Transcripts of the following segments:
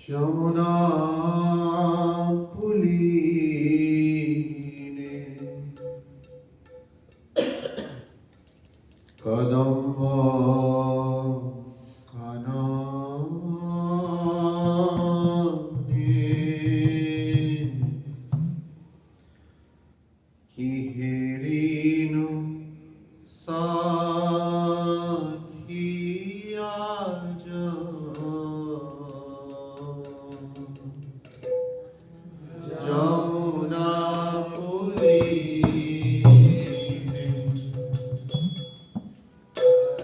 যমুনা পুলিনে কদম্ব কাননে কিহেরিনু সাথিয়া যমুনা পুলিনে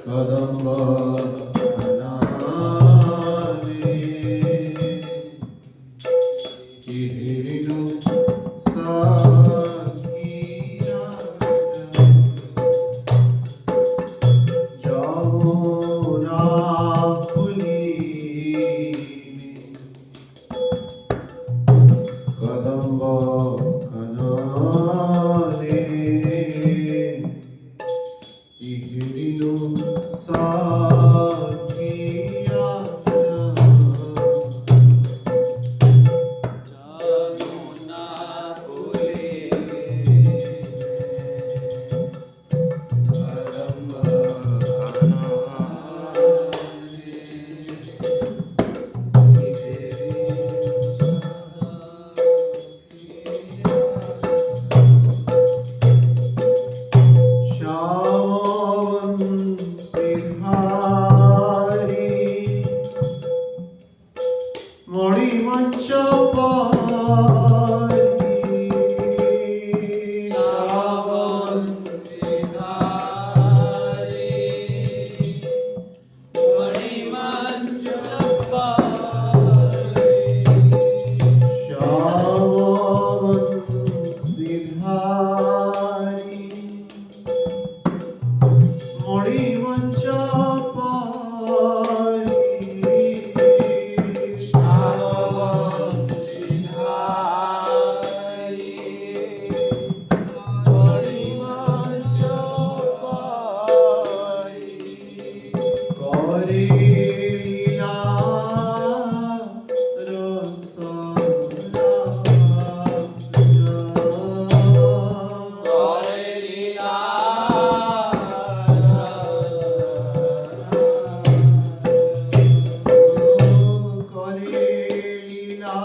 কদম্ব কাননে কিহেরিনু সাথিয়া যমুনা পুলিনে কদম্ব কাননে কিহেরিনু সাথিয়া যমুনা পুলিনে কদম্ব श्याम सिंहारी मणिमंच पारी श्याम सिंहारी मणिमंच पारी श्याम सिंहारी मणिमंच पारी श्याम सिंहारी मणिमंच पारी करे लीला करे लीला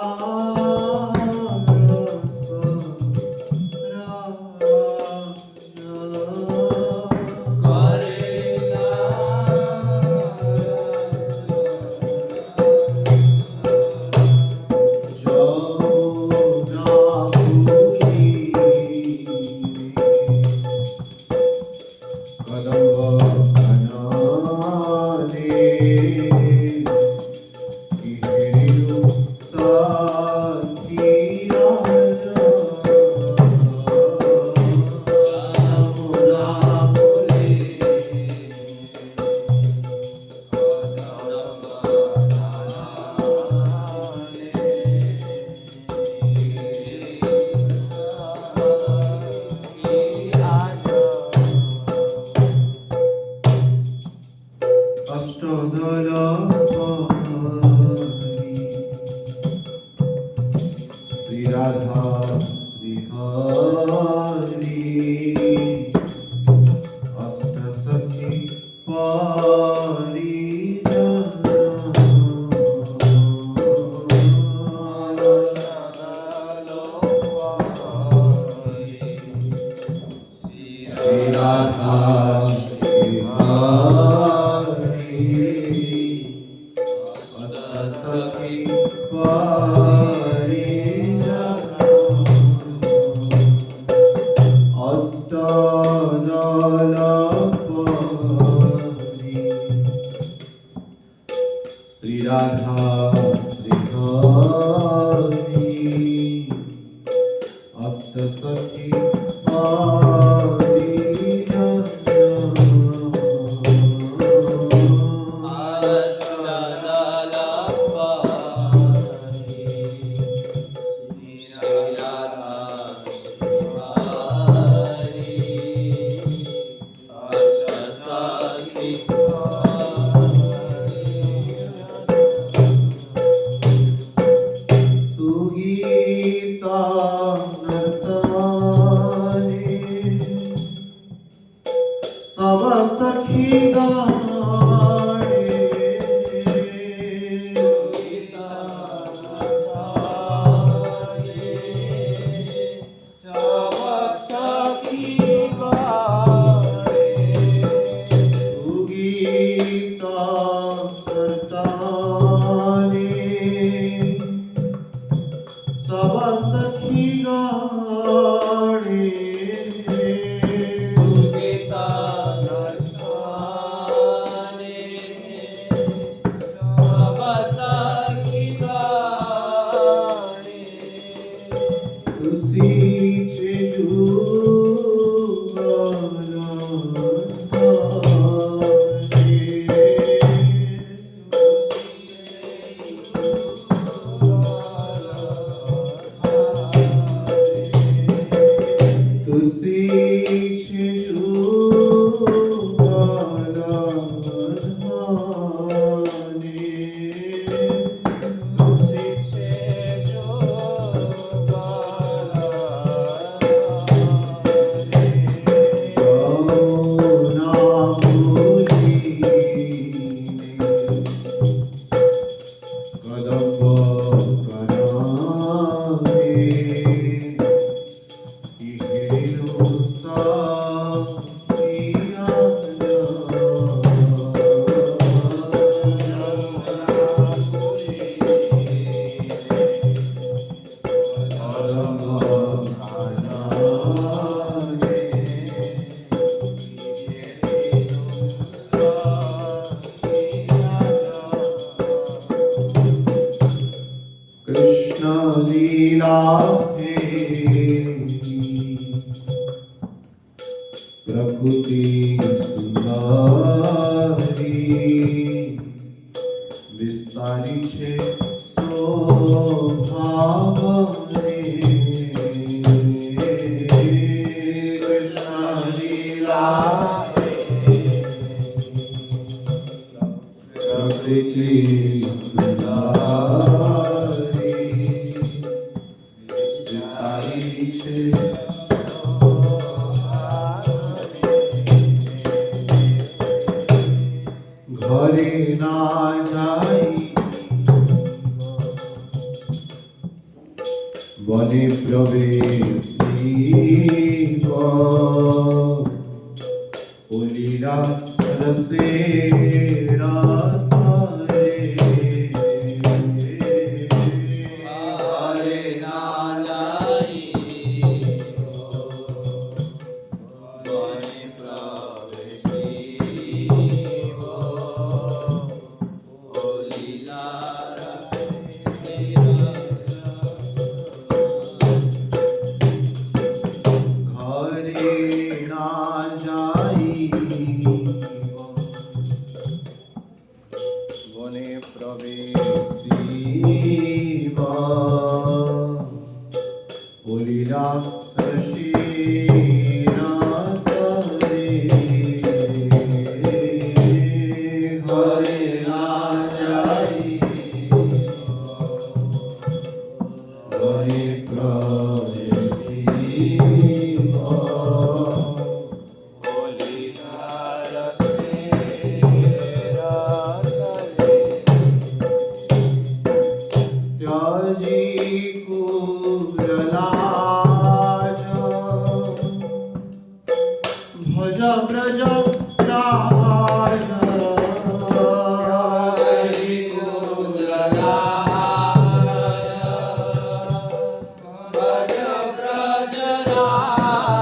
অষ্টদল শ্রী রাধা শ্রীহরি অষ্ট সখী শ্রী রাধা শ্রীহরি সখী অষ্টদল শ্রী রাধা শ্রীহরি অষ্ট সখী का करताने सब सखी गाणे सुगीता नर्ताने सब सखी गाणे तुसीचे जुगाला तुसीचे जुगाला कृष्ण लीला है प्रकृति सुंदरी विस्तारी छे स्वभाव रे कृष्ण लीला प्रकृति सुंदरी विस्तारी छे घरे ना जाई बने प्रवेशी ओलीला रसे राधारे हरे ना जाई बने प्रवेशी ओ लीला घरे ना जाई बने प्रवेशी ओलीला रशी नाथरे घरे ना जाई बने प्रवेशी त्याजी कुरलाज भज ब्रज राज त्याजी कुरलाज भज ब्रज राज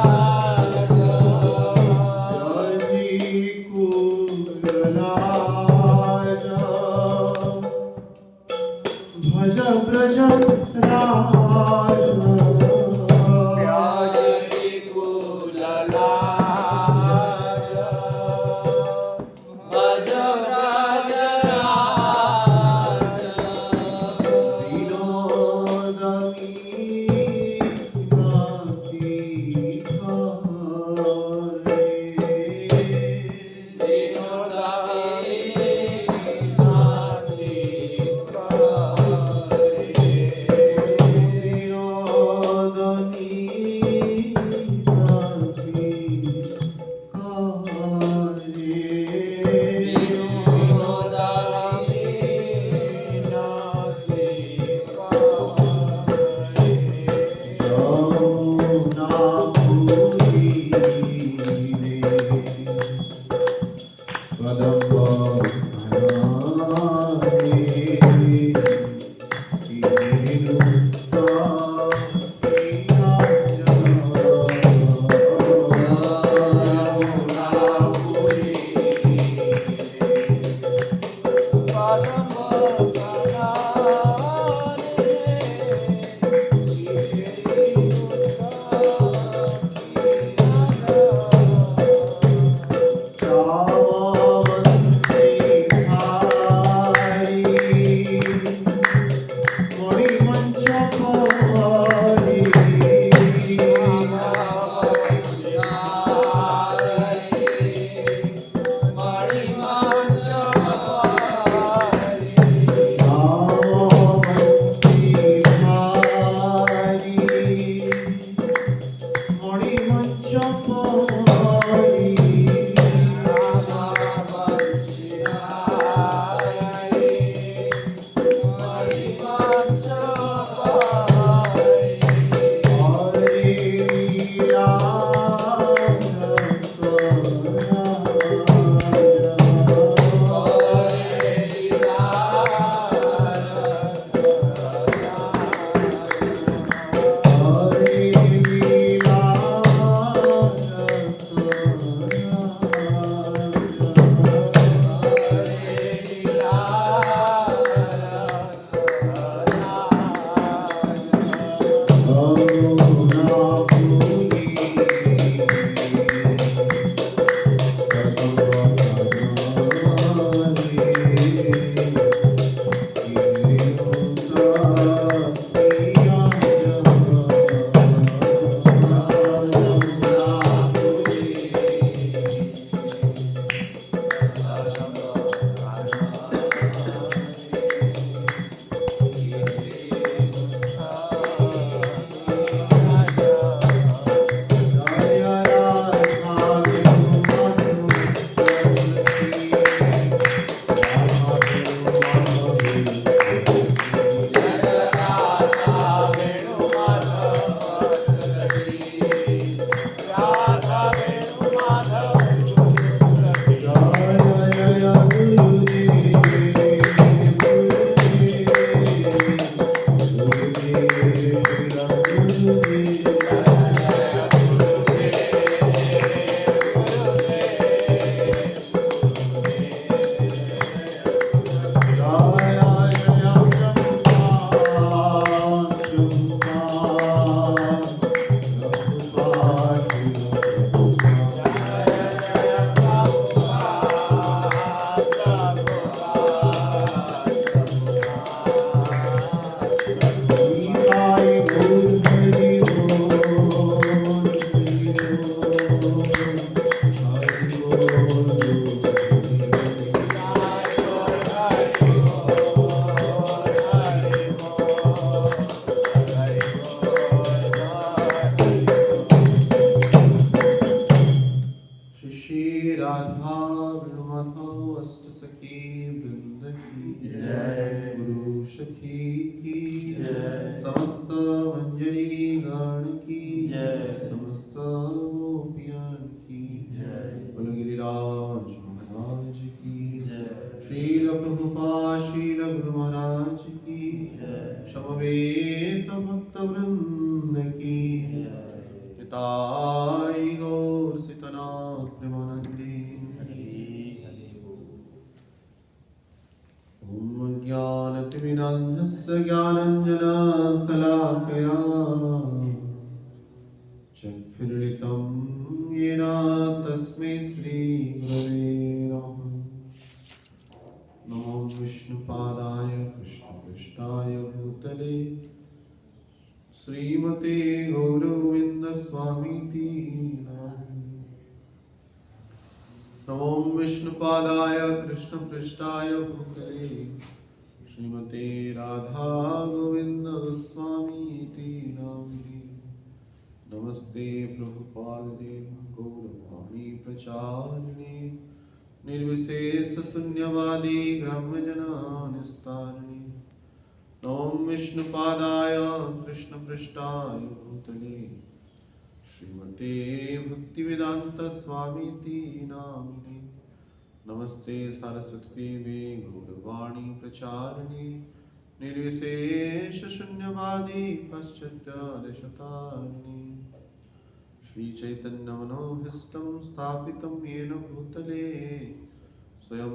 स्वयं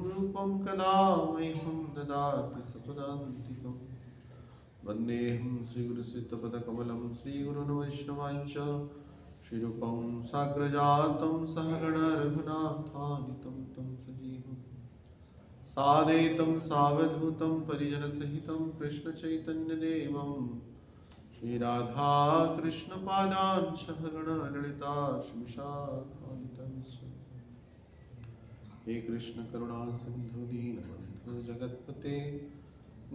रूपं कदा मह्यं ददाति सपदान्तिकम् वन्देऽहं श्रीगुरुश्रीयुतपदकमलं श्रीगुरून् वैष्णवांश्च श्रीरूपं साग्रजातं सहगण रघुनाथान्वितं तं सजीवम् साद्वैतं सावधूतं परिजनसहितं कृष्णचैतन्यदेवं श्रीराधा कृष्णपादान् सहगण ललिता श्रीविशाखान्वितंश्च हे कृष्ण करुणा सिंधु दीनबन्धु जगत्पते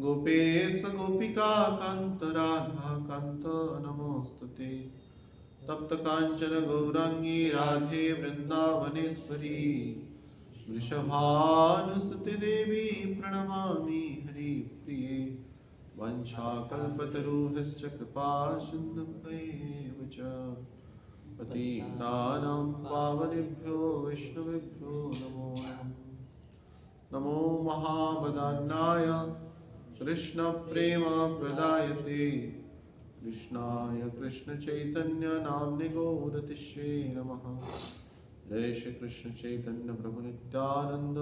गोपेश गोपिका कांत राधा कांत नमोस्तुते तप्त कांचन गौरांगी राधे वृंदावनेश्वरी वृषभानुसुते देवी प्रणमामि हरिप्रिये वंशाकल्पतरुभ्यश्च कृपा सिन्धुभ्यैव च पतितानां पावनेभ्यो वैष्णवेभ्यो नमो नमः नमो महावदान्याय कृष्णप्रेमप्रदायते कृष्णाय कृष्णचैतन्यनाम्ने गौरतिष्वे नमः जय श्री कृष्ण चैतन्य प्रभु नित्यानंद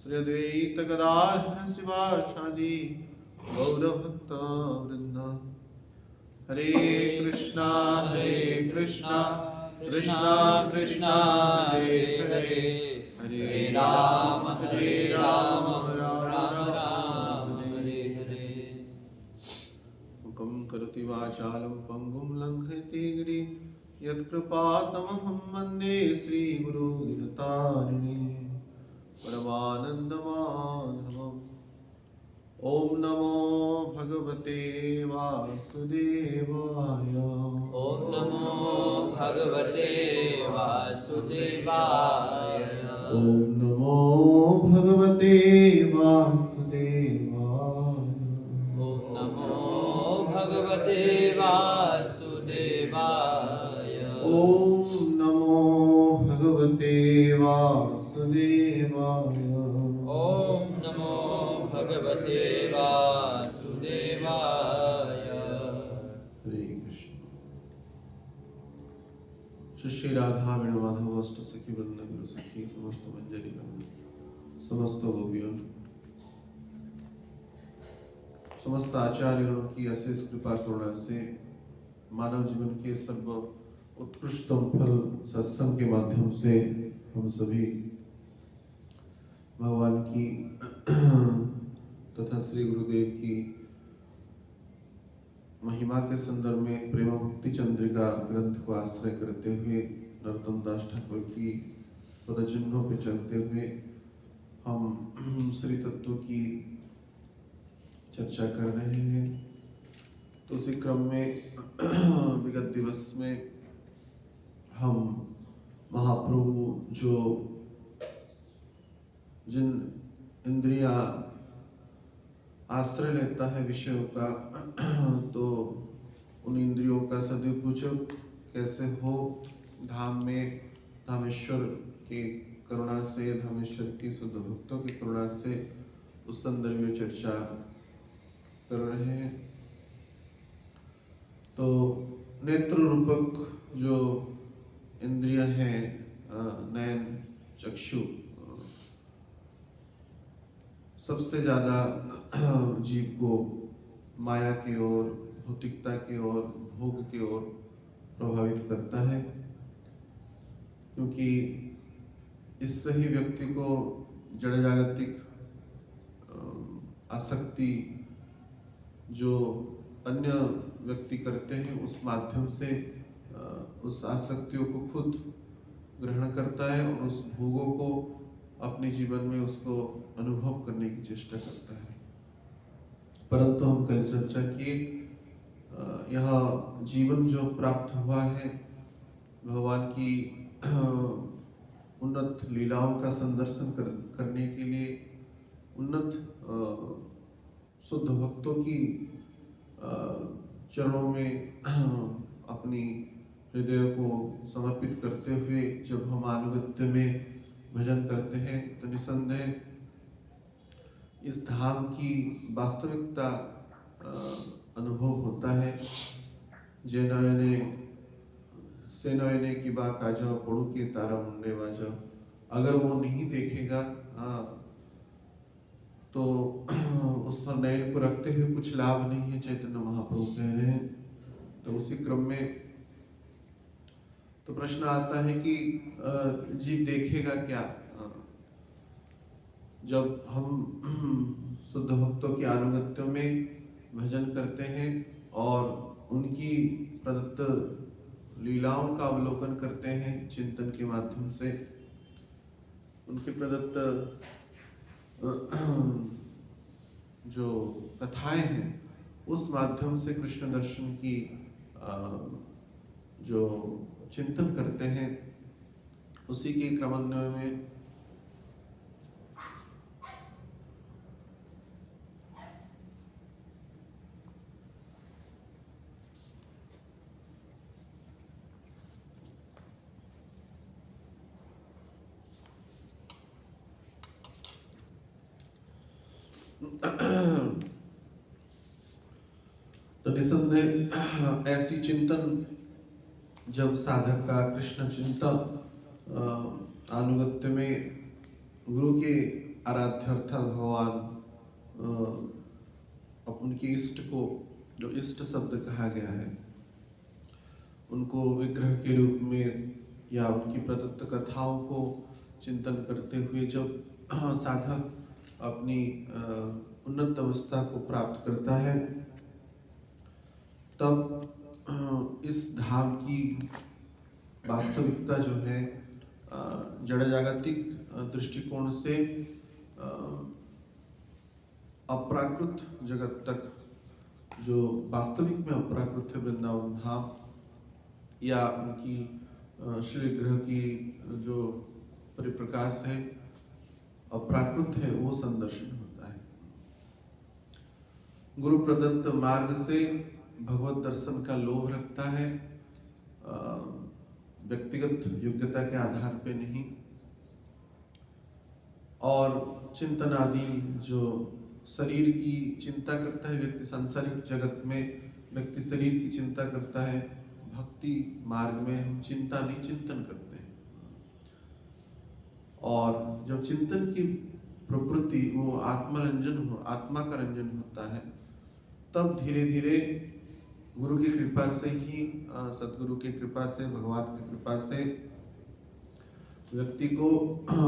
श्री अद्वैत गदाधर शिवासादि गौरभक्त वृंद हरे कृष्णा कृष्णा कृष्णा हरे हरे हरे राम राम राम हरे हरे मुखं करोति वाचालं पंगुं लङ्घयति गिरिं यत्कृपातमहं वन्दे श्रीगुरुदिनतारिणे परमानन्दमाधवम् ॐ नमो भगवते वासुदेवाय ॐ नमो भगवते वासुदेवाय ॐ नमो भगवते वासुदेवाय ॐ नमो भगवते वासुदेवाय ॐ नमो भगवते वासुदेवाय ॐ नमो भगवते वासुदेवाय हरे कृष्ण श्री राधा वेणुमाधव अष्ट सखी वृंद गुरु सखी समस्त मंजरी समस्त गोपियों समस्त आचार्यों की अशेष कृपा करुणा से मानव जीवन के सर्व उत्कृष्टतम फल सत्संग के माध्यम से हम सभी भगवान की तथा श्री गुरुदेव की महिमा के संदर्भ में प्रेम भक्ति चंद्रिका ग्रंथ को आश्रय करते हुए नरोत्तम दास ठाकुर की पदचिन्हों पे चलते हुए हम श्री तत्व की चर्चा कर रहे हैं। तो उसी क्रम में विगत दिवस में हम महाप्रभु जो जिन इंद्रिया आश्रय लेता है विषयों का, तो उन इंद्रियों का सदुपयोग कैसे हो, धाम में धामेश्वर की करुणा से, धामेश्वर की शुद्ध भक्तों की करुणा से उस संदर्भ में चर्चा कर रहे हैं। तो नेत्र रूपक जो इंद्रिय हैं, नयन चक्षु, सबसे ज़्यादा जीव को माया की ओर, भौतिकता की ओर, भोग की ओर प्रभावित करता है, क्योंकि इससे ही व्यक्ति को जड़ जागतिक आसक्ति जो अन्य व्यक्ति करते हैं उस माध्यम से उस आसक्तियों को खुद ग्रहण करता है और उस भोगों को अपने जीवन में उसको अनुभव करने की चेष्टा करता है। परंतु हम कल चर्चा किए, यह जीवन जो प्राप्त हुआ है भगवान की उन्नत लीलाओं का संदर्शन करने के लिए, उन्नत शुद्ध भक्तों की चरणों में अपनी हृदय को समर्पित करते हुए जब हम अनुगत्य में भजन करते हैं तो निसंदेह इस धाम की वास्तविकता अनुभव होता है। जे नयने से नयने की बा काज पड़ू के तारा मुंडे बाज अगर वो नहीं देखेगा तो उस नयन को रखते हुए कुछ लाभ नहीं है, चैतन्य महाप्रभु कह रहे हैं। तो उसी क्रम में तो प्रश्न आता है कि जीव देखेगा क्या? जब हम शुद्ध भक्तों के अनुगत्य में भजन करते हैं और उनकी प्रदत्त लीलाओं का अवलोकन करते हैं चिंतन के माध्यम से, उनके प्रदत्त जो कथाएं हैं उस माध्यम से कृष्ण दर्शन की जो चिंतन करते हैं, उसी के क्रमान्वय में तो निसंदेह ऐसी चिंतन जब साधक का कृष्ण चिंतन अनुगत्य में गुरु के आराध्यर्थ भगवान उनके इष्ट को, जो इष्ट शब्द कहा गया है, उनको विग्रह के रूप में या उनकी प्रदत्त कथाओं को चिंतन करते हुए जब साधक अपनी उन्नत अवस्था को प्राप्त करता है, तब इस धाम की वास्तविकता जो है जड़ जागतिक दृष्टिकोण से अप्राकृत जगत तक, जो वास्तविक में अप्राकृत है वृंदावन धाम या उनकी श्री विग्रह की जो परिप्रकाश है अप्राकृत है, वो संदर्शन होता है। गुरु प्रदत्त मार्ग से भगवत दर्शन का लोभ रखता है, व्यक्तिगत योग्यता के आधार पे नहीं। और चिंतन आदि जो शरीर की चिंता करता है व्यक्ति, सांसारिक जगत में व्यक्ति शरीर की चिंता करता है, भक्ति मार्ग में हम चिंता नहीं, चिंतन करते हैं। और जब चिंतन की प्रवृत्ति वो आत्मा का रंजन होता है, तब धीरे धीरे गुरु की कृपा से ही, सदगुरु की कृपा से, भगवान की कृपा से व्यक्ति को,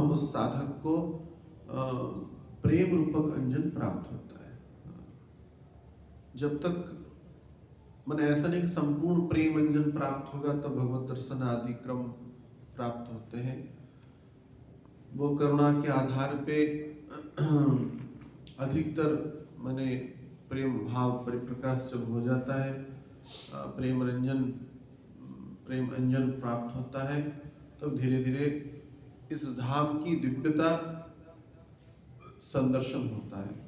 उस साधक को प्रेम रूपक अंजन प्राप्त होता है। जब तक मैंने ऐसा नहीं कि संपूर्ण प्रेम अंजन प्राप्त होगा तब भगवत दर्शन आदि क्रम प्राप्त होते हैं। वो करुणा के आधार पे अधिकतर मैंने प्रेम भाव परिप्रकाश जब हो जाता है, प्रेम अंजन प्राप्त होता है, तब धीरे धीरे इस धाम की दिव्यता संदर्शन होता है।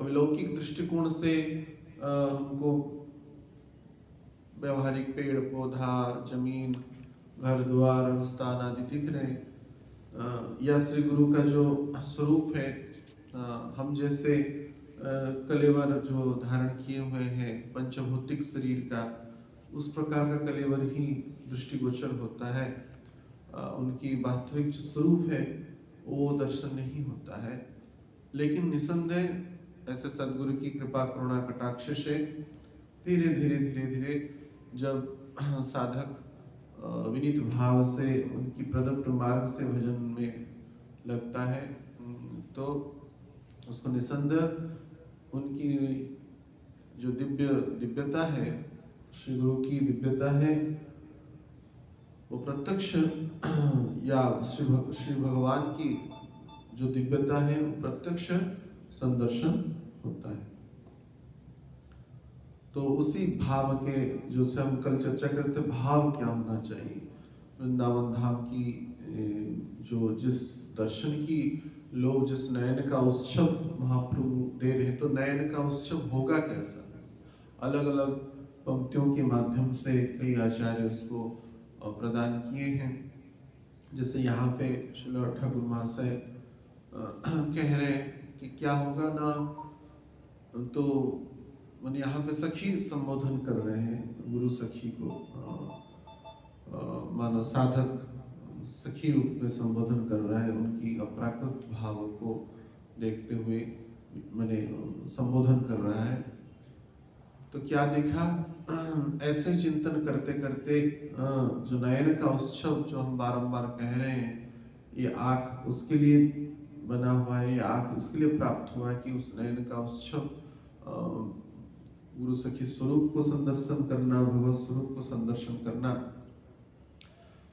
लौकिक दृष्टिकोण से हमको व्यवहारिक पेड़ पौधा, जमीन, घर द्वार, स्थान आदि दिख रहे हैं, या श्री गुरु का जो स्वरूप है, हम जैसे कलेवर जो धारण किए हुए हैं पंचभौतिक शरीर का, उस प्रकार का कलेवर ही दृष्टिगोचर होता है। उनकी वास्तविक जो स्वरूप है वो दर्शन नहीं होता है। लेकिन निसंदेह ऐसे सदगुरु की कृपा करुणा कटाक्ष से धीरे धीरे जब साधक विनीत भाव से उनकी प्रदत्त मार्ग से भजन में लगता है, तो उसको निसंदेह उनकी जो दिव्यता है, श्री गुरु की दिव्यता है, वो प्रत्यक्ष या श्री भगवान की जो दिव्यता है वो प्रत्यक्ष संदर्शन होता है। तो उसी भाव के जो से हम कल चर्चा करते, भाव क्या होना चाहिए वृंदावन धाम की, जो जिस दर्शन की लोग, जिस नयन का उत्सव महाप्रभु दे रहे, तो नयन का उत्सव होगा कैसा? अलग अलग पंक्तियों के माध्यम से कई आचार्य उसको प्रदान किए हैं। जैसे यहाँ पे श्रील ठाकुर महाशय कह रहे हैं कि क्या होगा ना, तो मैंने यहाँ पे सखी संबोधन कर रहे हैं गुरु सखी को, मानो साधक सखी रूप में संबोधन कर रहा है, उनकी अपराकृत भाव को देखते हुए मैंने संबोधन कर रहा है। तो क्या देखा, ऐसे चिंतन करते करते जो नयन का उत्सव जो हम बारंबार कह रहे हैं, ये आँख उसके लिए बना हुआ है, ये आँख इसके लिए प्राप्त हुआ है कि उस नयन का उत्सव गुरु सखी स्वरूप को संदर्शन करना, भगवत स्वरूप को संदर्शन करना।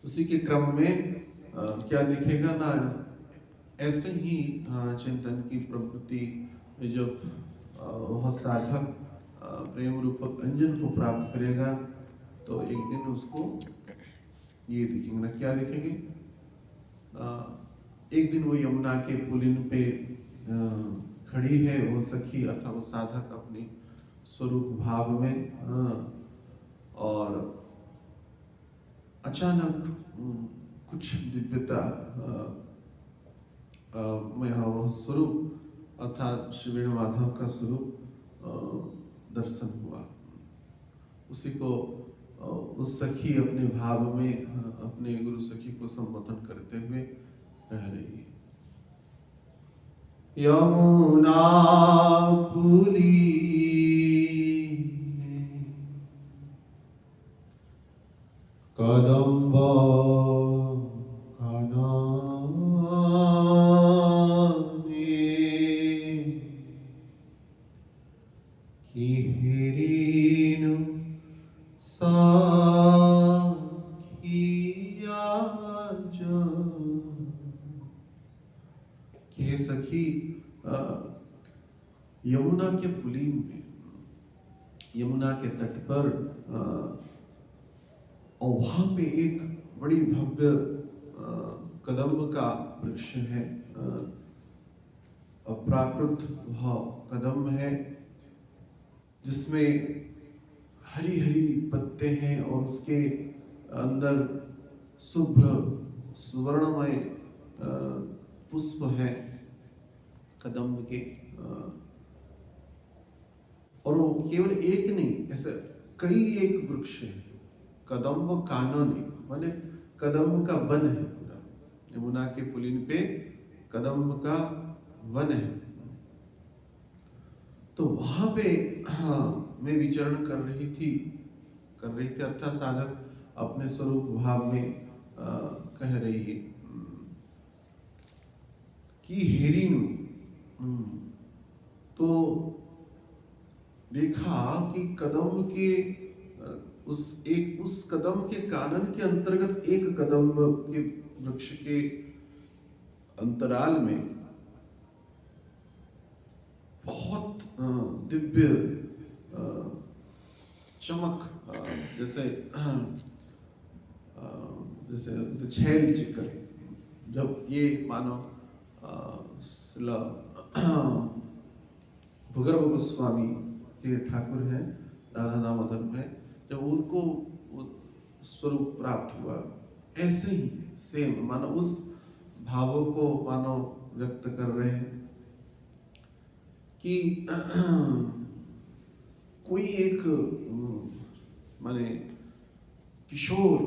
उसी के क्रम में क्या दिखेगा ना, ऐसे ही चिंतन की प्रवृत्ति जब वह साधक प्रेम रूपक अंजन को प्राप्त करेगा तो एक दिन उसको ये दिखेंगे ना, क्या दिखेंगे, एक दिन वो यमुना के पुलिन पे खड़ी है वो सखी अर्थात वो साधक अपनी स्वरूप भाव में, और अचानक कुछ दिव्यता में वह स्वरूप अर्थात श्री वेणु माधव का स्वरूप दर्शन हुआ। उसी को उस सखी अपने भाव में अपने गुरु सखी को संबोधन करते हुए कह रही है, यमुना पुली कदम्ब यमुना के पुलीन में, यमुना के तट पर, और वहां पे एक बड़ी भव्य कदम्ब का वृक्ष है, प्राकृत वह कदम्ब है जिसमें हरी हरी पत्ते हैं और उसके अंदर शुभ्र सुवर्णमय पुष्प है कदम्ब के, और वो केवल एक नहीं, ऐसे कई एक वृक्ष है। कदम्ब कानन माने कदम्ब का वन है पूरा, यमुना के पुलिन पे कदम्ब का वन है। तो वहां पे मैं विचरण कर रही थी अर्थात साधक अपने स्वरूप भाव में कह रही है कि हेरिनु, तो देखा कि कदम के उस कदम के कानन के अंतर्गत एक कदम के वृक्ष के अंतराल में बहुत दिव्य चमक, जैसे छैल चिकर, जब ये मानो भूगर्भ गोस्वामी के ठाकुर हैं राधा दामोदर में, जब उनको स्वरूप प्राप्त हुआ, ऐसे ही सेम मानो उस भावों को मानो व्यक्त कर रहे हैं कि कोई एक माने किशोर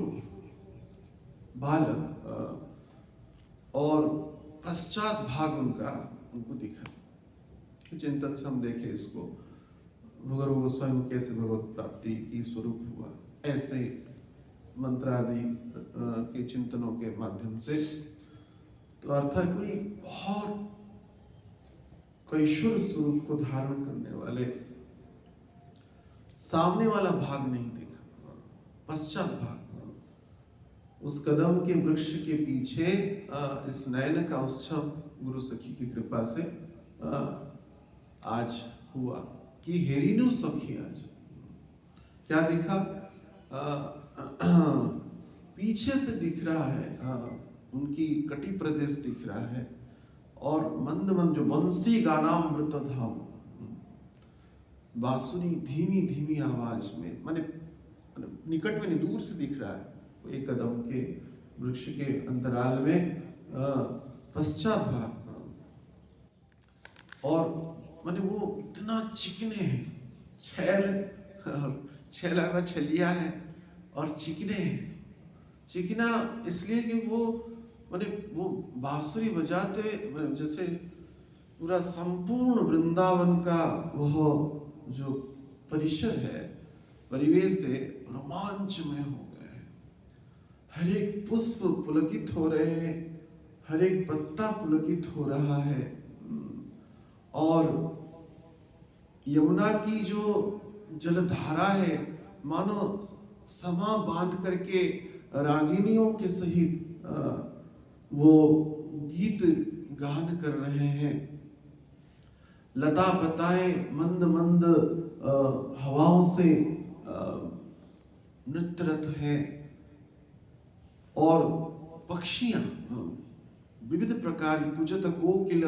बालक और पश्चात भाग उनको दिखा। चिंतन से हम देखे इसको, भूगर्भ गोस्वामी को कैसे भगवत प्राप्ति की स्वरूप हुआ, ऐसे मंत्र आदि के चिंतनों के माध्यम से। तो अर्थात कोई बहुत कैशोर स्वरूप को धारण करने वाले, सामने वाला भाग नहीं देखा, पश्चात भाग, उस कदम के वृक्ष के पीछे इस नयन का उत्सव गुरु सखी की कृपा से आज हुआ कि हेरिनु सखी। आज क्या दिखा, पीछे से दिख रहा है, उनकी कटी प्रदेश दिख रहा है, और मंद मंद जो बंसी गानामृत धाम, बांसुरी धीमी धीमी आवाज में, माने निकट में नहीं दूर से दिख रहा है, वो एक कदम के वृक्ष के अंतराल में पश्चात भाग, और माने वो इतना चिकने हैं, छैला का छलिया है और चिकने हैं, चिकना इसलिए कि वो माने वो बांसुरी बजाते जैसे पूरा संपूर्ण वृंदावन का वह जो परिसर है, परिवेश से रोमांचमय हो गए हैं। हर एक पुष्प पुलकित हो रहे हैं, हर एक पत्ता पुलकित हो रहा है। और यमुना की जो जलधारा है मानो समा बांध करके रागिनियों के सहित वो गीत गान कर रहे हैं। लता पताएं मंद मंद हवाओं से नृत्यरत हैं और पक्षियां विविध प्रकार की कुजत कोकिल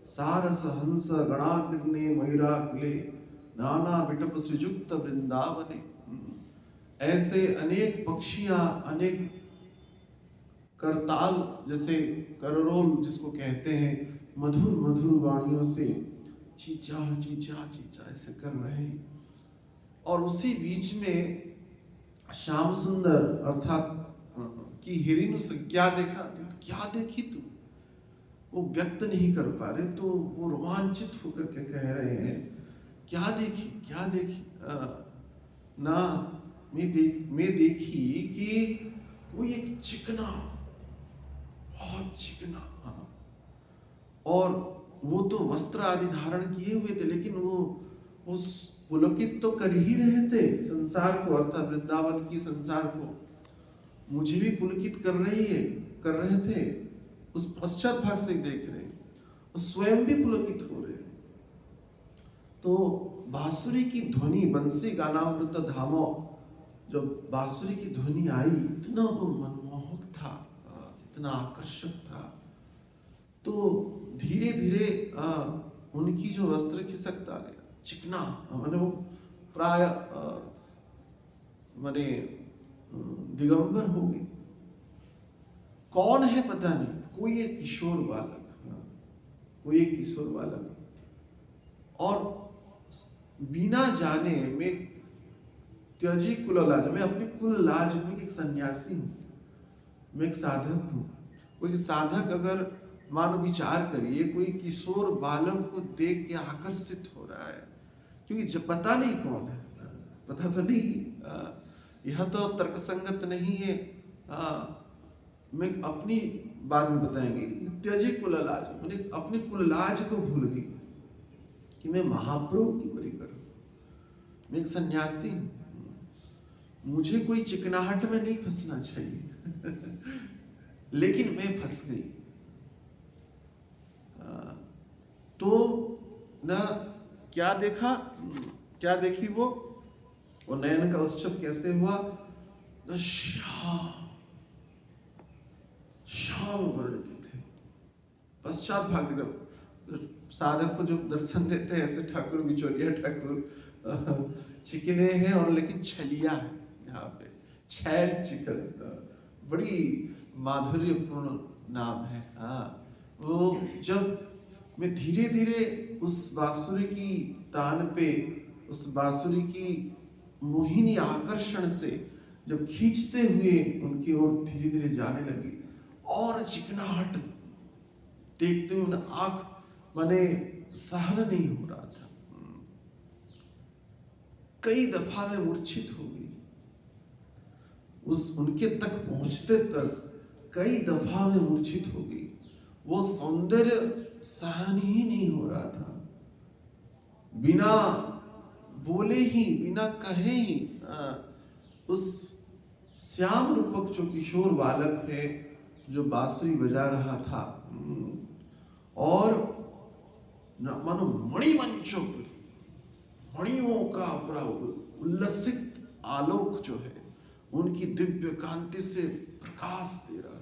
सारस हंस गणाग्ने मयूराग्ले नाना विटप श्रीजुक्त वृंदावने, ऐसे अनेक पक्षियां, अनेक करताल जैसे कररोल जिसको कहते हैं, मधुर मधुर वाणियों से चीचा चीचा चीचा ऐसे कर रहे हैं। और उसी बीच में श्याम सुंदर अर्थात कि हिरिन उसे क्या देखा, क्या देखी तू, वो व्यक्त नहीं कर पा रहे, तो वो रोमांचित होकर के कह रहे हैं क्या देखी क्या देखी। ना मैं देखी कि कोई एक चिकना, बहुत चिकना, और वो तो वस्त्र आदि धारण किए हुए थे, लेकिन वो उस पुलकित तो कर ही रहे थे संसार को, अर्थात वृंदावन की संसार को। मुझे भी पुलकित कर रहे थे, उस पश्चात भाग से देख रहे, और स्वयं भी पुलकित हो रहे। तो बांसुरी की ध्वनि, बंसी गानामृत धामो, जब बांसुरी की ध्वनि आई, इतना वो मनमोहक था, इतना आकर्षक था। तो धीरे धीरे उनकी जो वस्त्र खिसकता गया, चिकना, माने वो प्राय माने दिगंबर हो गई। कौन है पता नहीं, कोई एक किशोर बालक, कोई एक किशोर बालक, और बिना जाने मैं त्यजी कुल लाज, मैं अपनी कुल लाज में एक सन्यासी हूँ, मैं एक साधक हूँ। कोई साधक अगर मानो विचार करिए, कोई किशोर बालक को देख के आकर्षित हो रहा है, क्योंकि जब पता नहीं कौन है, पता तो नहीं, यह तो तर्क संगत नहीं है। मैं अपनी बाद में बताएंगे, त्यजी कुल लाज, मैंने अपनी कुल लाज को भूल गई कि मैं महाप्रभु की बड़ी करूं, मैं एक सन्यासी हूं, मुझे कोई चिकनाहट में नहीं फंसना चाहिए लेकिन मैं फंस गई। तो ना क्या देखा, क्या देखी वो नयन का उत्सव कैसे हुआ, न श्याम वर्ण के थे। पश्चात भाग साधक को जो दर्शन देते हैं, ऐसे ठाकुर बिचौलिया ठाकुर चिकने हैं, और लेकिन छलिया है यहाँ पे, छैल चिकन, बड़ी माधुर्यपूर्ण नाम है। वो जब मैं धीरे धीरे उस बांसुरी की तान पे, उस बांसुरी की मोहिनी आकर्षण से जब खींचते हुए उनकी ओर धीरे धीरे जाने लगी, और चिकनाहट देखते हुए आंख माने सहन नहीं हो रहा था। कई दफा मैं मूर्छित हो गई, उस उनके तक पहुंचते तक कई दफा मैं मूर्छित हो गई। वो सौंदर्य सहन ही नहीं हो रहा था, बिना बोले ही, बिना कहे ही उस श्याम रूपक जो किशोर बालक है, जो बांसुरी बजा रहा था, और मानो मणिमंचों पर मणियों का पूरा उल्लसित आलोक जो है, उनकी दिव्य कांति से प्रकाश दे रहा था।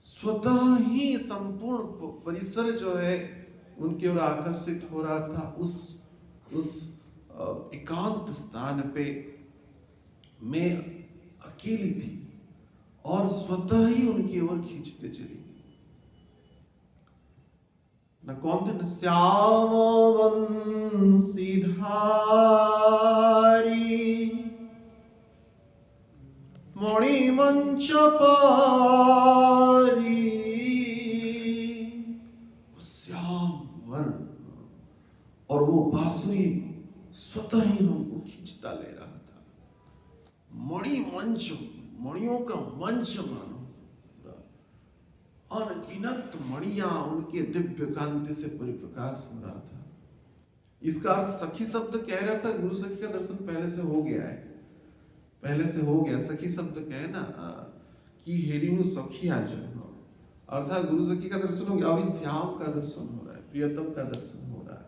स्वतः ही संपूर्ण परिसर जो है उनके ओर आकर्षित हो रहा था। उस एकांत स्थान पे मैं अकेली थी, और स्वतः ही उनकी ओर खींचते चली गई। न कौन थे, न श्याम बंसीधारी मोड़ मणिमंच पारी, श्याम वर्ण, और वो बांसुरी स्वतः ही हमको खींचता ले रहा था। मणि मंच, मणियों का मंच मानो, अनगिनत मणियां उनके दिव्य कांति से परिप्रकाश हो रहा था। इसका अर्थ सखी शब्द कह रहा था, गुरु सखी का दर्शन पहले से हो गया है, पहले से हो गया। सखी शब्द कहे ना कि हेरिनु सखी आज, अर्थात गुरु सखी का दर्शन हो गया, अभी श्याम का दर्शन हो रहा है, प्रियतम का दर्शन हो रहा है।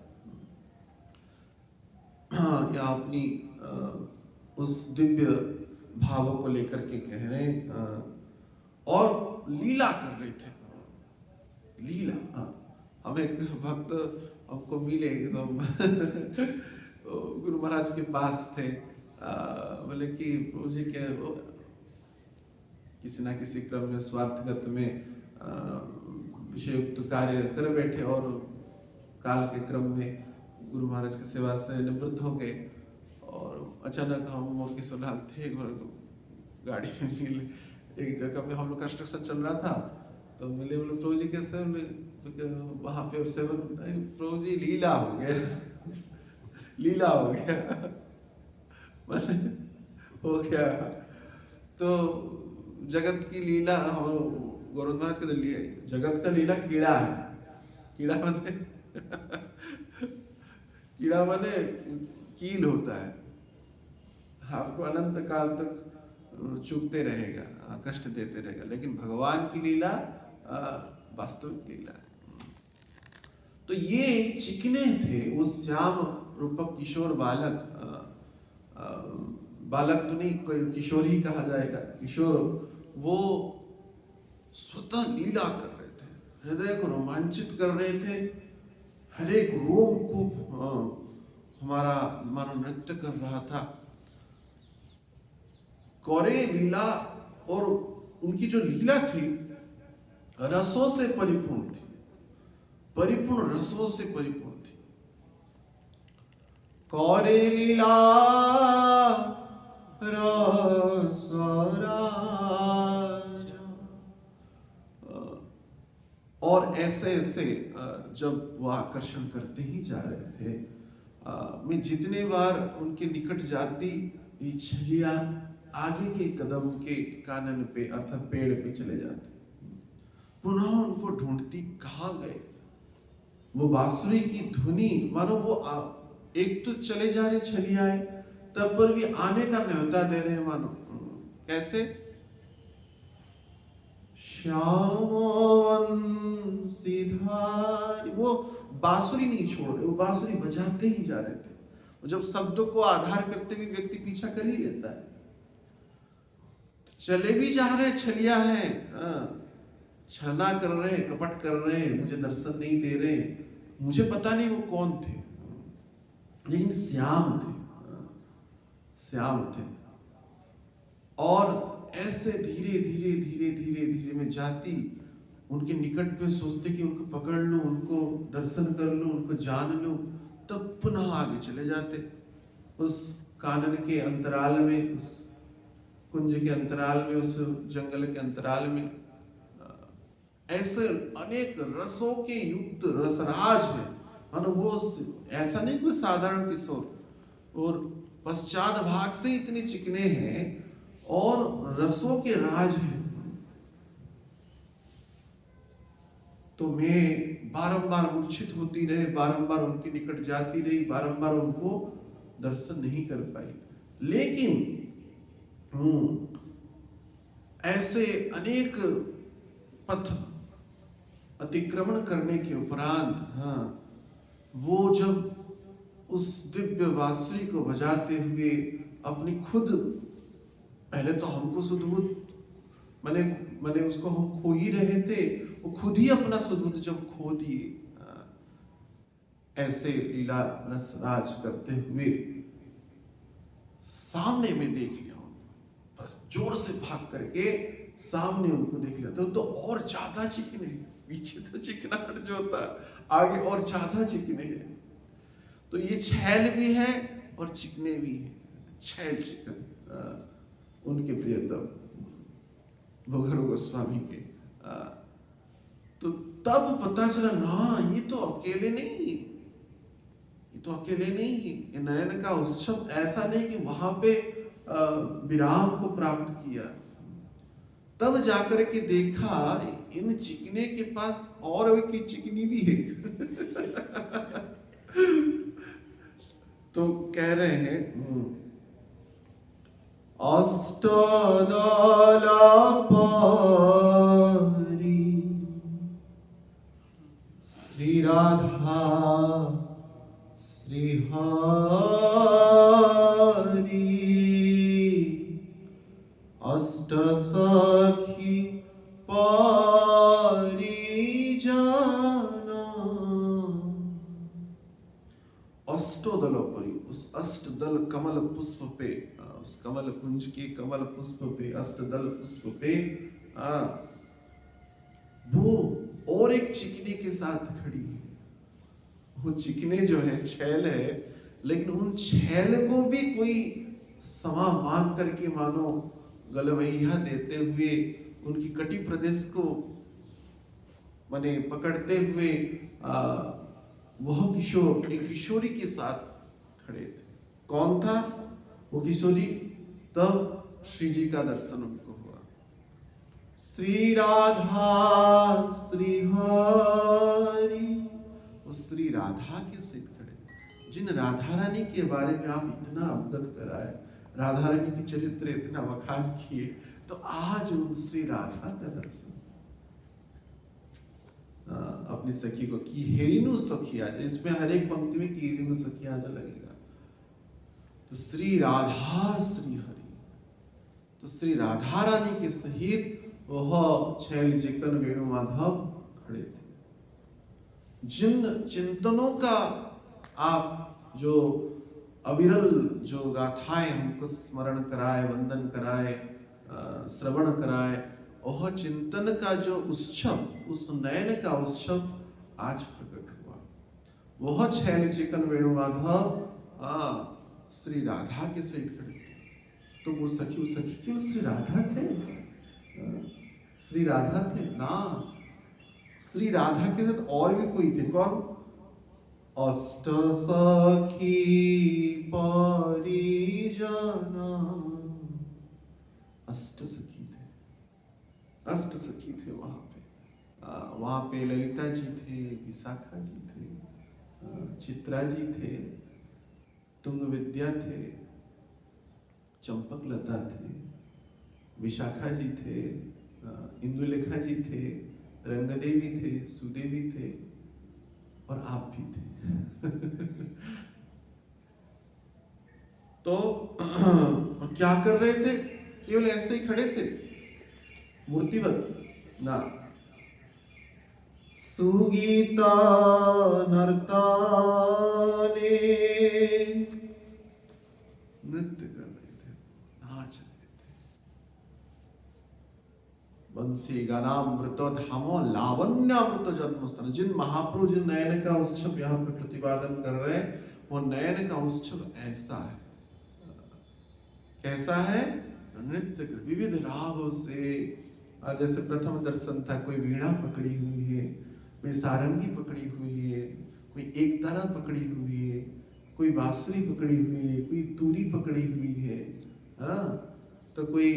या अपनी उस दिव्य भावों को लेकर के कह रहे और लीला कर रहे थे। लीला, हम एक भक्त हमको मिले तो गुरु महाराज के पास थे, बोले कि प्रभु जी के किसी ना किसी क्रम में स्वार्थगत में विषयुक्त कार्य कर बैठे और काल के क्रम में गुरु महाराज की सेवा से निवृत्त हो गए। और अचानक हम और किशोरलाल थे, गाड़ी में मिले, एक जगह पे हम लोग कंस्ट्रक्शन चल रहा था, तो मिले, बोले प्रभु जी कैसे, वहां पे सेवन, प्रभु जी लीला हो गया, लीला हो गया हो गया। तो जगत की लीला, हम गौरव महाराज के लिए जगत का लीला कीड़ा है, कीड़ा माने कीड़ा माने कील होता है, आपको अनंत काल तक चुभते रहेगा, कष्ट देते रहेगा, लेकिन भगवान की लीला वास्तविक लीला है। तो ये चिकने थे, वो श्याम रूपक किशोर बालक, बालक तो नहीं, कोई किशोर ही कहा जाएगा, किशोर, वो स्वतः लीला कर रहे थे, हृदय को रोमांचित कर रहे थे, हर एक रोम को हमारा मानो नृत्य कर रहा था। कौरे लीला, और उनकी जो लीला थी रसों से परिपूर्ण थी, परिपूर्ण रसों से परिपूर्ण थी। कौरे लीला रस और ऐसे ऐसे जब वो आकर्षण करते ही जा रहे थे, मैं जितने बार उनके निकट जाती, ये छलिया आगे के कदम के कानन पे अर्थात पेड़ पे चले जाते, पुनः उनको ढूंढती, कहाँ गए वो बांसुरी की धुनी, मानो वो एक तो चले जा रहे छलियाए, तब पर भी आने का न्योता दे रहे हैं, मानो कैसे, श्याम वंशीधारी, वो बांसुरी नहीं छोड़ रहे, वो बांसुरी बजाते ही जा रहे थे। जब शब्दों को आधार करते हुए व्यक्ति पीछा कर ही लेता है, चले भी जा रहे, छलिया है, छलना कर रहे, कपट कर रहे, मुझे दर्शन नहीं दे रहे, मुझे पता नहीं वो कौन थे, लेकिन श्याम थे, श्याम थे। और ऐसे धीरे धीरे धीरे धीरे धीरे में जाती, उनके निकट पे सोचते कि उनको पकड़ लूं, उनको दर्शन कर लूं, उनको जान लूं, तब पुनः आगे चले जाते, उस कानन के अंतराल में, उस कुंज के अंतराल में, उस जंगल के अंतराल में। ऐसे अनेक रसों के युक्त रसराज है, मानो वो ऐसा नहीं कोई साधारण किशोर, और पश्चात भाग से इतने चिकने हैं और रसों के राज हैं। तो मैं बारंबार मूर्छित होती रहे, बारंबार उनके निकट जाती रही, बारंबार उनको दर्शन नहीं कर पाई, लेकिन ऐसे अनेक पथ अतिक्रमण करने के उपरांत वो जब उस दिव्य बांसुरी को बजाते हुए अपनी खुद, पहले तो हमको सुधबुद्ध, मैंने उसको हम खो ही रहे थे, वो खुद ही अपना सुधबुद्ध जब खो दिए, ऐसे लीला रस राज करते हुए सामने में देख लिया उनको, बस जोर से भाग करके सामने उनको देख लिया, तो और ज्यादा चिकने, पीछे तो चिकनाहट जो होता आगे और ज्यादा चिकने हैं। तो ये छैल भी है और चिकने भी है, छैल चिकन उनके प्रियतम। भोगर गोस्वामी के। तो तब पता चला ना, ये तो अकेले नहीं, ये तो अकेले नहीं। ये नयन का उत्सव ऐसा नहीं कि वहां पे विराम को प्राप्त किया। तब जाकर के देखा इन चिकने के पास और की चिकनी भी है। तो कह रहे हैं अष्टदल पारी श्री राधा श्री हरि अष्ट सखी परिजना। अष्टदल परी, उस अष्टदल कमल पुष्प पे, उस कमल कुंज के कमल पुष्प पे, अष्टदल पुष्प पे वो और एक चिकनी के साथ खड़ी है। वो चिकने जो है छैल है, लेकिन उन छैल को भी कोई समा बांध करके मानो गलवैया देते हुए उनकी कटी प्रदेश को माने पकड़ते हुए वह किशोर एक किशोरी के साथ खड़े थे। कौन था वो किशोरी? तब श्री जी का दर्शन उनको हुआ। श्री राधा श्री हरि, वो श्री राधा के सिर खड़े। जिन राधा रानी के बारे में आप इतना अवगत कराए, राधा रानी की चरित्र इतना बखान किए, तो आज उन श्री राधा का दर्शन अपनी सखी को की हेरिनु सखी आज, इसमें हर एक पंक्ति में की हेरिनु सखी आज लगेगा। तो श्री राधा श्री हरि, तो श्री राधा रानी के सहित वह छैल चिकन वेणु माधव खड़े थे। जिन चिंतनों का आप जो अविरल जो गाथाएं हमको स्मरण कराए, वंदन कराए, श्रवण कराए, वह चिंतन का जो उत्सव, उस नयन का उत्सव आज प्रकट हुआ। वह छैल चिकन वेणु माधव श्री राधा के सहित खड़े थे। तो वो सखी क्यों श्री राधा थे? श्री राधा थे ना, श्री राधा के साथ और भी कोई थे। कौन? अष्ट सखी परिजना, अष्ट सखी थे, अष्ट सखी थे वहां पे। वहां पे ललिता जी थे, विशाखा जी थे, चित्रा जी थे, तुंग विद्या थे, चंपक लता थे, विशाखा जी थे, इंदुलेखा जी थे, रंगदेवी थे, सुदेवी थे, और आप भी थे। तो क्या कर रहे थे? केवल ऐसे ही खड़े थे मूर्तिवत ना। सुगीता नर्ताने, नृत्य कर रहे थे, नाच रहे थे। बंसी गानामृत धामो लावण्यामृत जन्मस्थान। जिन महाप्रभु जिन नयन का उत्सव यहाँ पे प्रतिपादन कर रहे हैं, वो नयन का उत्सव ऐसा है। कैसा है? नृत्य कर, विविध रागों से। जैसे प्रथम दर्शन था, कोई वीणा पकड़ी हुई है, कोई सारंगी पकड़ी हुई है, कोई एकतारा पकड़ी हुई है, कोई बांसुरी पकड़ी हुई है, कोई तूरी पकड़ी हुई है, तो कोई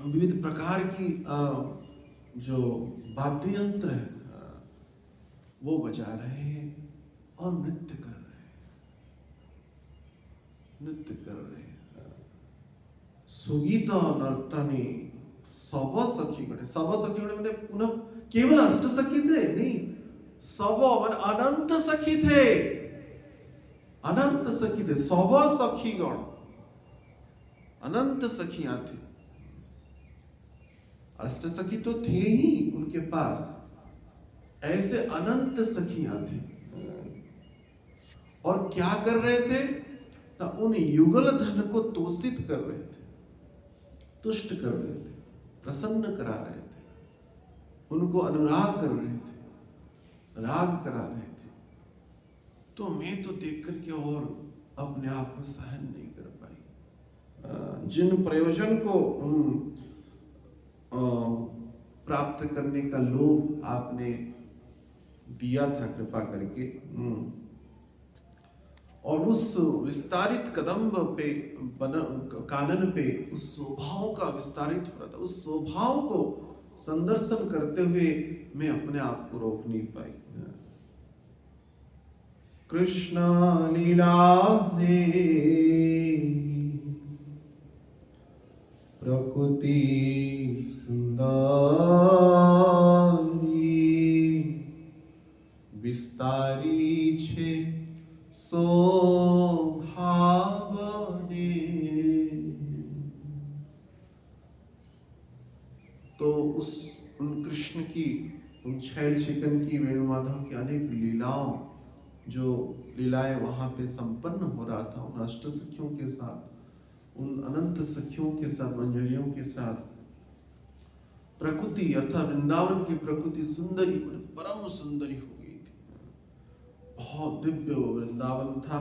विविध प्रकार की जो वाद्य यंत्र है वो बजा रहे हैं और नृत्य कर रहे हैं, नृत्य कर रहे हैं। सुगीत नर्तनी सब सखी गणे, सब सखी गणे मैंने पुनः केवल अष्ट सखी थे नहीं, सब मान अनंत सखी थे, अनंत सखी थे, सब सखी गण, अनंत सखियां थे। अष्ट सखी तो थे ही उनके पास, ऐसे अनंत सखियां थे। और क्या कर रहे थे? ना उन युगल धन को तोषित कर रहे थे, तुष्ट कर रहे थे, प्रसन्न करा रहे थे, उनको अनुराग कर रहे थे, राग करा रहे थे। तो मैं तो देख करके और अपने आप को सहन नहीं कर पाई। जिन प्रयोजन को प्राप्त करने का लोभ आपने दिया था कृपा करके। और उस विस्तारित कदम्ब पे कानन पे उस स्वभाव का विस्तारित हो रहा था। उस स्वभाव को संदर्शन करते हुए मैं अपने आप को रोक नहीं पाई। कृष्ण लीला प्रकृति सुंदरी विस्तारी छे शोभावने। तो उन कृष्ण की, उन छैल छिकन की, वेणुमाधव की अनेक लीलाओं, जो लीलाएं वहां पे संपन्न हो रहा था उन अष्ट सखियों के साथ, उन अनंत सखियों के साथ, मंजरियों के साथ, प्रकृति अर्थात वृंदावन की प्रकृति सुंदरी, परम सुंदरी हो गई थी। बहुत दिव्य वृंदावन था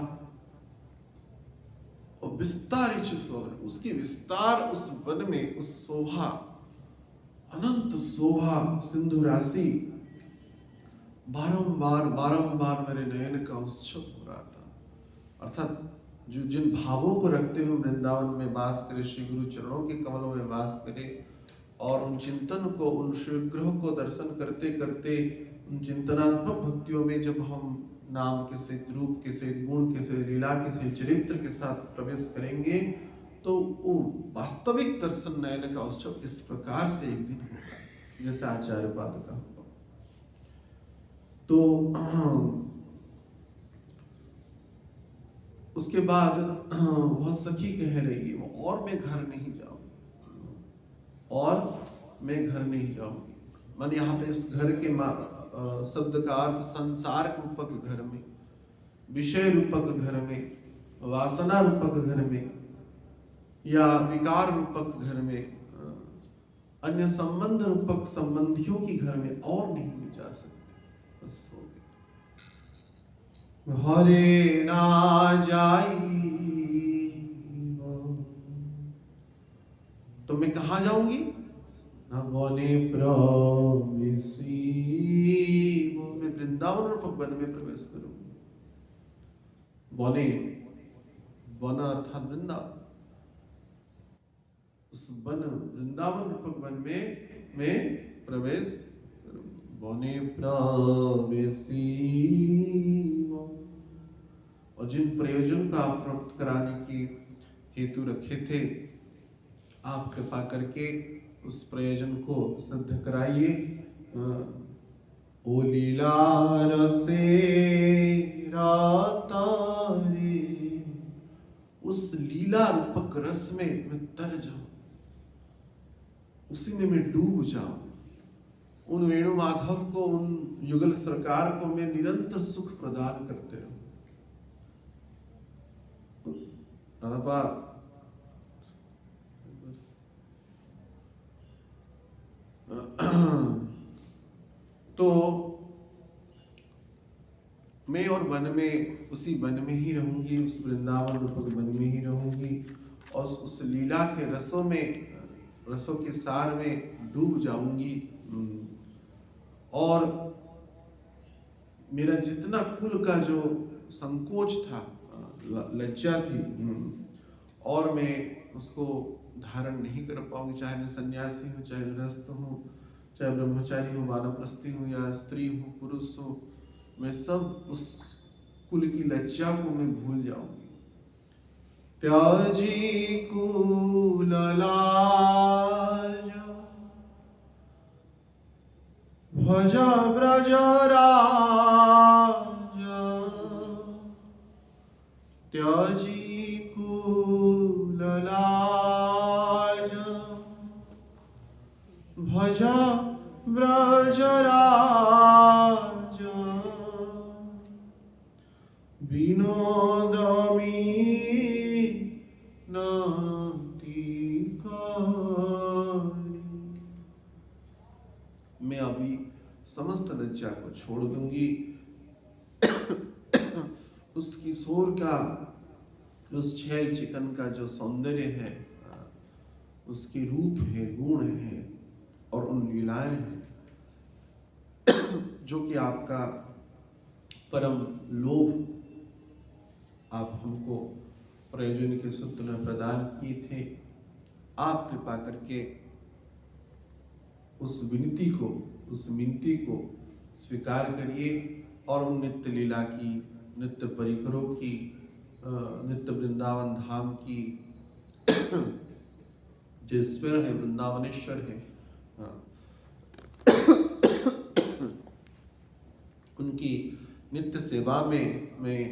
और विस्तारित उसकी विस्तार, उस वन में उस शोभा, अनंत शोभा, सिंधु राशि, बारंबार बारंबार मेरे नयन का उत्सव हो रहा था। अर्थात जो जिन भावों को रखते हुए वृंदावन में वास करे, श्री गुरु चरणों के कमलों में वास करे, और उन चिंतन को, उन श्री विग्रह को दर्शन करते करते, उन चिंतनात्मक भक्तियों में जब हम नाम के सहित, रूप के सहित, गुण के सहित, लीला के सहित, चरित्र के साथ प्रवेश करेंगे, तो वो वास्तविक दर्शन नयन का उत्सव इस प्रकार से एक दिन होगा, जैसे आचार्य पाद का। तो उसके बाद वह सखी कह रही है, और मैं घर नहीं जाऊंगी, और मैं घर नहीं जाऊंगी। मन यहाँ पे इस घर के शब्द का अर्थ संसार रूपक घर में, विषय रूपक घर में, वासना रूपक घर में, या विकार रूपक घर में, अन्य संबंध रूपक संबंधियों की घर में और नहीं भी जा सकते। बस हो गया। हरे ना जाई, तो मैं कहाँ जाऊंगी? न बने प्रवेशी, मैं वृंदावन रूपक वन में प्रवेश करूंगी। बने, वन अर्थात वृंदावन, उस वन वृंदावन रूपक वन में मैं प्रवेश करूंगी। बने प्रवेशी, और जिन प्रयोजन का आप प्राप्त कराने की हेतु रखे थे, आप कृपा करके उस प्रयोजन को सिद्ध कराइए। ओ लीला रसे रातारे, उस लीला रूपक रस में मैं तर जाऊं, उसी में मैं डूब जाऊं। उन वेणु माधव को, उन युगल सरकार को मैं निरंतर सुख प्रदान करते रहूं। तो मैं और वन में, उसी वन में ही रहूंगी, उस वृंदावन रूपक वन में ही रहूंगी, और उस लीला के रसों में, रसों के सार में डूब जाऊंगी। और मेरा जितना कुल का जो संकोच था, लज्जा थी, और मैं उसको धारण नहीं कर पाऊंगी, चाहे मैं सन्यासी हूँ, चाहे गृहस्थ हूँ, चाहे ब्रह्मचारी हूँ, वानप्रस्थी हूँ, या स्त्री हूँ, पुरुष हूँ, मैं सब उस कुल की लज्जा को मैं भूल जाऊंगी। त्याजी कुल लाज, भज ब्रज राज, त्याजी कुल लाज, भज ब्रज राज, विनोदमी नाति कारी। मैं अभी समस्त लज्जा को छोड़ दूंगी। उस किशोर का, उस छैल चिकन का जो सौंदर्य है, उसके रूप है, गुण है, और उन लीलाएं हैं जो कि आपका परम लोभ आप हमको प्रयोजन के सूत्र में प्रदान किए थे। आप कृपा करके उस मिनती को स्वीकार करिए और उन नित्य लीला की, नित्य परिकरों की, नित्य वृंदावन धाम की जो ईश्वर है, वृंदावनेश्वर है, उनकी नित्य सेवा में मैं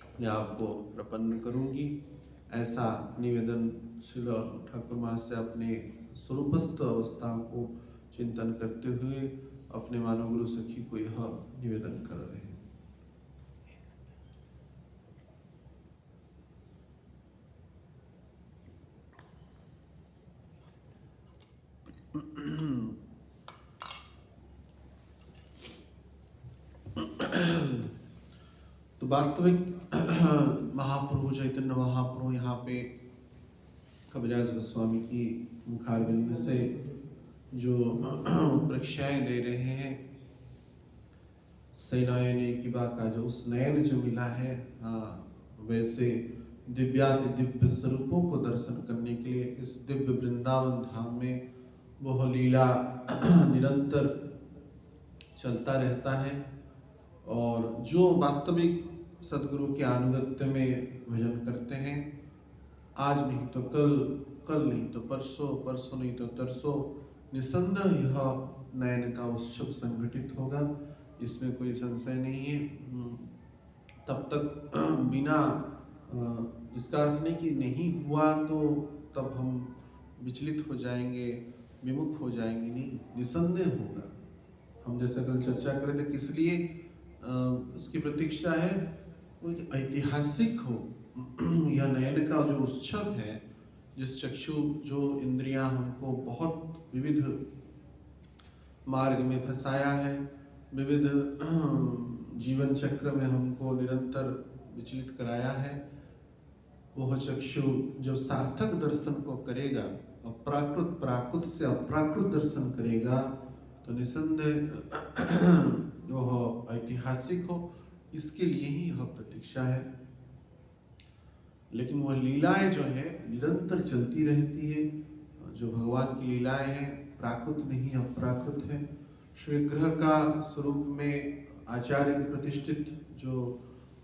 अपने आप को प्रपन्न करूंगी। ऐसा निवेदन श्री ठाकुर महाराज से अपने स्वरूपस्थ अवस्था को चिंतन करते हुए अपने मानव गुरु सखी को यह निवेदन कर रहे हैं। तो वास्तविक महाप्रभु चैतन्य महाप्रभु यहाँ पे कविराज गोस्वामी की मुखारविंद से जो उत्प्रेक्षाएं दे रहे हैं, सैनायने की बात का जो उस नयन जो मिला है, वैसे दिव्याति दिव्य स्वरूपों को दर्शन करने के लिए इस दिव्य वृंदावन धाम में वह लीला निरंतर चलता रहता है। और जो वास्तविक सदगुरु के अनुगत्य में भजन करते हैं, आज नहीं तो कल, कल नहीं तो परसों, परसों नहीं तो तरसों, निसंदेह यह नयन का उत्सव संगठित होगा, इसमें कोई संशय नहीं है। तब तक बिना इसका अर्थ नहीं कि नहीं हुआ तो तब हम विचलित हो जाएंगे, विमुख हो जाएंगे, नहीं, निसंदेह होगा। हम जैसा कल चर्चा कर रहे थे, किस लिए उसकी प्रतीक्षा है, वो ऐतिहासिक हो। यह नयन का जो उत्सव है, जिस चक्षु जो इंद्रियां हमको बहुत विविध मार्ग में फंसाया है, विविध जीवन चक्र में हमको निरंतर विचलित कराया है, वह चक्षु जब सार्थक दर्शन को करेगा, अप्राकृत प्राकृत से अप्राकृत दर्शन करेगा, तो निसंदेह वह ऐतिहासिक हो। इसके लिए ही यह प्रतीक्षा है। लेकिन वह लीलाएं जो है निरंतर चलती रहती है। जो भगवान की लीलाएं हैं प्राकृत नहीं अप्राकृत है। श्रीविग्रह का स्वरूप में आचार्य प्रतिष्ठित जो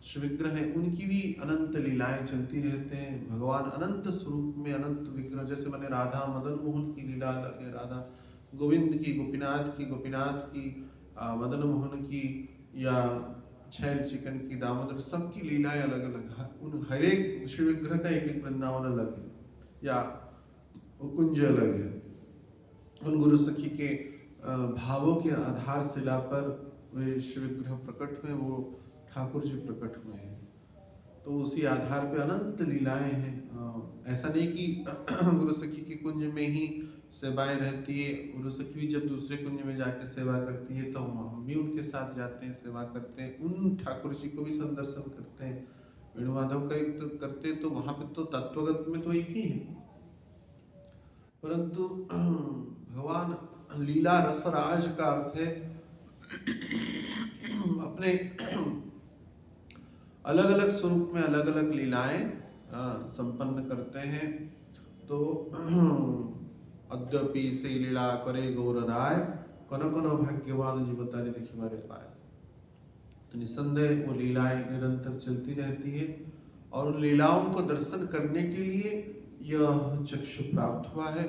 श्रीविग्रह है, उनकी भी अनंत लीलाएं चलती रहते हैं। भगवान अनंत स्वरूप में अनंत विग्रह, जैसे मैंने राधा मदन मोहन की लीला अलग है, राधा गोविंद की, गोपीनाथ की, मदन मोहन की, या छैल चिकन की, दामोदर, सबकी लीलाएं अलग अलग, उन हर एक श्री विग्रह का एक एक वृंदावन अलग है या कुंज अलग है। उन गुरु सखी के भावों के आधार शिला पर वे श्री विग्रह प्रकट हुए, वो ठाकुर जी प्रकट हुए हैं। तो उसी आधार पे अनंत लीलाएं हैं। ऐसा नहीं कि गुरु सखी के कुंज में ही सेवाएं रहती है। गुरु सखी भी जब दूसरे कुंज में जाके सेवा करती है तो हम भी उनके साथ जाते हैं, सेवा करते हैं, उन ठाकुर जी को भी संदर्शन करते हैं। वेणुमाधव का एक तो करते, तो वहां पे तो तत्वगत में तो एक ही है, परंतु भगवान लीला रसराज का अर्थ है अपने अलग अलग स्वरूप में अलग अलग लीलाएं संपन्न करते हैं। तो अद्यपि से लीला करे गौर राय, कनो कनो भाग्यवान जीवतारी देखिवारे पाए। तो निसंदेह वो लीलाएं निरंतर चलती रहती है और उन लीलाओं को दर्शन करने के लिए यह चक्षु प्राप्त हुआ है।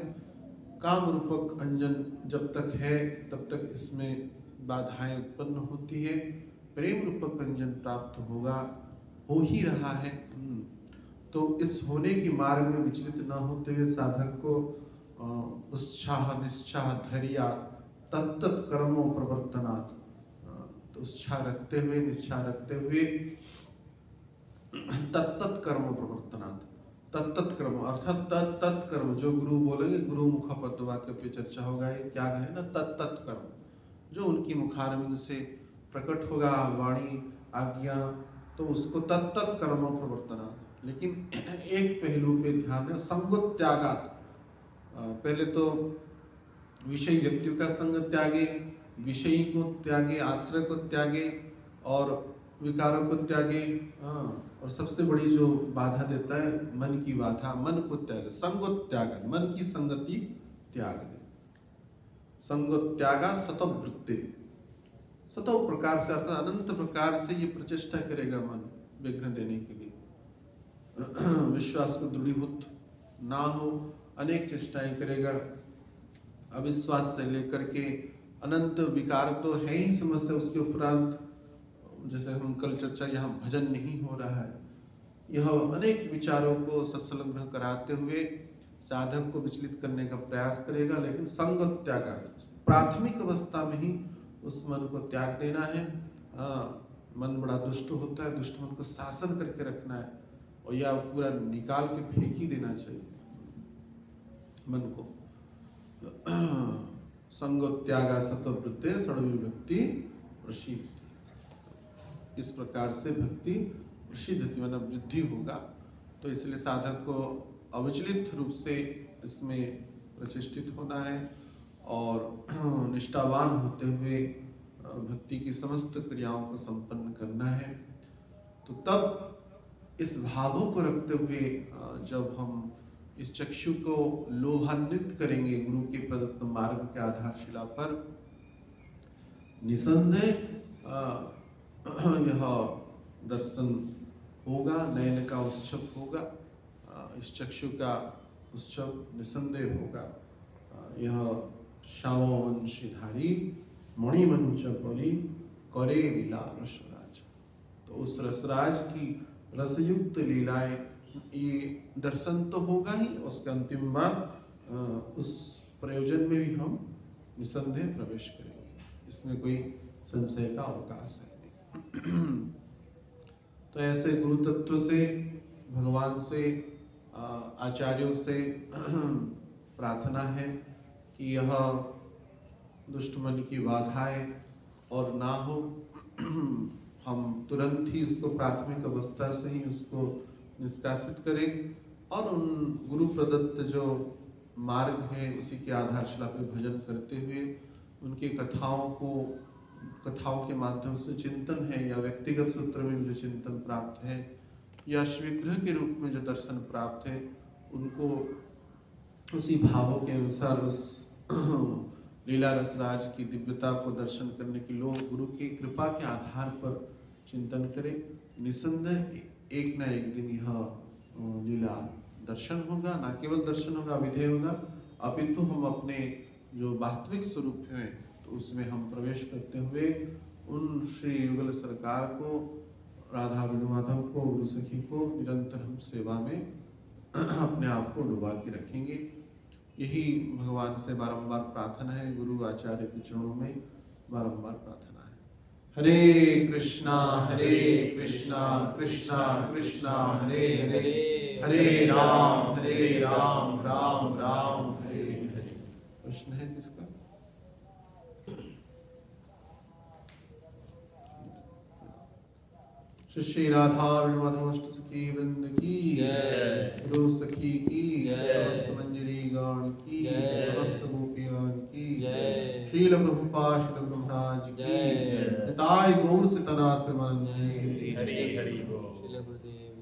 काम रूपक अंजन जब तक है तब तक इसमें बाधाएं उत्पन्न होती है। प्रेम रूपक अंजन प्राप्त होगा, हो ही रहा है। तो इस होने की मार्ग में विचलित न होते हुए साधक को उत्साह निश्चाह धैर्य तत्त कर्मों प्रवर्तनात्, तो उत्साह रखते हुए, निश्चय रखते हुए तत्त कर्म प्रवर्तनात्, तत्त कर्म अर्थात तत्त कर्म जो गुरु बोलेंगे, गुरु मुख पद वाक्य पे चर्चा होगा। ये क्या है ना, तत्त कर्म जो उनकी मुखारविंद से प्रकट होगा, वाणी आज्ञा, तो उसको तत्त कर्म प्रवर्तनात्। लेकिन एक पहलू पे ध्यान है, संगोत्यागात। पहले तो विषयी व्यक्तियों का संग त्यागे, विषयी को त्यागे, आश्रय को त्यागे और विकारों को त्यागे। और सबसे बड़ी जो बाधा देता है मन की बाधा, मन को त्याग, संगो त्याग, मन की संगति त्याग दे। संगो त्यागा सतव वृत्ति, सतव प्रकार से अर्थात अनंत प्रकार से ये प्रचेष्टा करेगा मन विघ्न देने के लिए। विश्वास को दृढ़ीभूत ना हो, अनेक चेष्टाएं करेगा। अविश्वास से लेकर के अनंत विकार तो है ही समस्या, उसके उपरांत जैसे हम कल चर्चा, यहाँ भजन नहीं हो रहा है। यह अनेक विचारों को सत्संग कराते हुए साधक को विचलित करने का प्रयास करेगा, लेकिन संग त्याग, प्राथमिक अवस्था में ही उस मन को त्याग देना है। मन बड़ा दुष्ट होता है, दुष्ट मन को शासन करके रखना है और या पूरा निकाल के फेंक ही देना चाहिए मन को। संग त्यागा सतवृत्ते षड्विभक्ति प्रसिद्ध, इस प्रकार से भक्ति प्रसिद्ध मतलब वृद्धि होगा। तो इसलिए साधक को अविचलित रूप से इसमें प्रतिष्ठित होना है और निष्ठावान होते हुए भक्ति की समस्त क्रियाओं को संपन्न करना है। तो तब इस भावों को रखते हुए जब हम इस चक्षु को लोभान्वित करेंगे गुरु के प्रदत्त मार्ग के आधारशिला पर, निसंदेह यह दर्शन होगा, नयन का उत्सव होगा, इस चक्षु का उत्सव निसंदेह होगा। यह श्यामवंशीधारी मणिमंच परी करे लीला रसराज, तो उस रसराज की रसयुक्त लीलाएं, ये दर्शन तो होगा ही, उसके अंतिम बार उस प्रयोजन में भी हम निसंदेह प्रवेश करेंगे, इसमें कोई संशय का अवकाश है। तो ऐसे गुरु तत्व से, भगवान से, आचार्यों से प्रार्थना है कि यह दुष्ट मन की बाधाएं और ना हो, हम तुरंत ही उसको प्राथमिक अवस्था से ही उसको निष्कासित करें और उन गुरु प्रदत्त जो मार्ग है उसी के आधारशिला पर भजन करते हुए उनकी कथाओं के माध्यम से चिंतन है, या व्यक्तिगत सूत्र में जो चिंतन प्राप्त है, या स्वीग्रह के रूप में जो दर्शन प्राप्त है, उनको उसी भावों के अनुसार उस लीला रसराज की दिव्यता को दर्शन करने के लोग गुरु की कृपा के आधार पर चिंतन करें। निसंदेह एक न एक दिन यह लीला दर्शन होगा, न केवल दर्शन होगा, विधेय होगा, अपितु हम अपने जो वास्तविक स्वरूप हैं तो उसमें हम प्रवेश करते हुए उन श्री युगल सरकार को, राधा वेणु माधव को, गुरु सखी को निरंतर हम सेवा में अपने आप को डुबा के रखेंगे। यही भगवान से बारंबार प्रार्थना है, गुरु आचार्य के चरणों में बारंबार प्रार्थना है। हरे कृष्णा कृष्णा कृष्णा हरे हरे, हरे राम राम राम हरे हरे। प्रश्न है किसका? श्री राधा माधव अष्ट सखी वृंद की जय, गुरु सखी की जय, समस्त मंजरी गण की जय, समस्त गोपियां की जय, श्रील प्रभुपाद श्रील ब्रह्मराज की जय, निताय गौर सितनाथ प्रेमानंद। हरि हरि बोल।